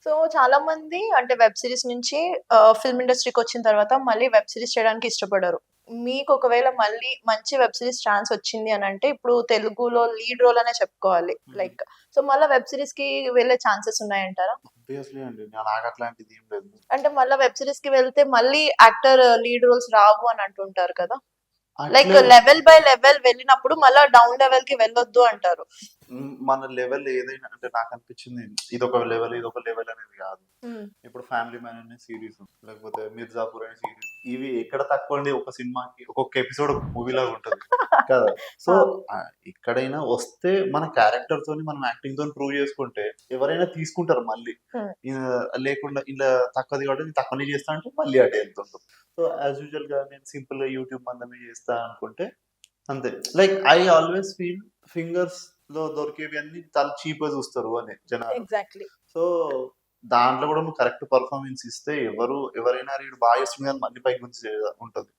So చాలా మంది అంటే వెబ్ సీరీస్ నుంచి ఫిల్మ్ ఇండస్ట్రీకొచ్చిన తర్వాత మళ్ళీ వెబ్ సీరీస్ చేయడానికి ఇష్టపడరు. మీకు ఒకవేళ మళ్ళీ మంచి వెబ్ సీరీస్ ఛాన్స్ వచ్చింది అనంటే, ఇప్పుడు తెలుగులో లీడ్ రోల్ అనే చెప్పుకోవాలి. హ్మ్. లైక్ సో మళ్ళా వెబ్ సీరీస్‌కి వెళ్ళే ఛాన్సెస్ ఉన్నాయంటారా? ఆబ్వియస్లీ అండి. నాకట్లాంటిది ఏం లేదు. అంటే మళ్ళా వెబ్ సీరీస్‌కి వెళ్తే మళ్ళీ యాక్టర్ లీడ్ రోల్స్ రావు అని అంటుంటారు కదా! లైక్ అట్లే లెవెల్ బై లెవెల్ వెళ్ళినప్పుడు మళ్ళా డౌన్ లెవెల్‌కి వెళ్ళొద్దు అంటారు. మన లెవెల్ ఏదైనా అంటే నాకనిపించింది ఇదొక లెవెల్, ఇదొక లెవెల్ అనేది కాదు. హ్మ్. ఇప్పుడు 'ఫ్యామిలీ మ్యాన్' అనే సీరీస్, లేకపోతే 'మిర్జాపూర్' అనే సీరీస్, ఇవి ఎక్కడ తక్కువండి ఒక సినిమాకి ఒక్కొక్క ఎపిసోడ్ ఒక మూవీ లాగా ఉంటది కదా! సో ఆ! ఎక్కడైనా వస్తే మన క్యారెక్టర్ తోని మనం యాక్టింగ్ తోని ప్రూవ్ చేసుకుంటే ఎవరైనా తీసుకుంటారు మళ్ళీ. హ్మ్. లేకుండా ఇలా తక్కువది కాబట్టి నేను తక్కువనే చేస్తా అంటే మళ్ళీ అటే వెళ్తుంటాం. సో యాజ్ యూజువల్ గా నేను సింపుల్ గా యూట్యూబ్ మందమే చేస్తా అనుకుంటే అంతే. Like I always feel fingers లో దొరికేవి అన్ని చాలా చీప్ గా చూస్తారు అని జనాలు. ఎగ్జాక్ట్‌లీ. సో దాంట్లో కూడా నువ్వు కరెక్ట్ పర్ఫార్మెన్స్ ఇస్తే ఎవరైనా ఈడు బాగా చేస్తుంది కానీ మళ్ళీ పైకి గుంజి ఉంటది.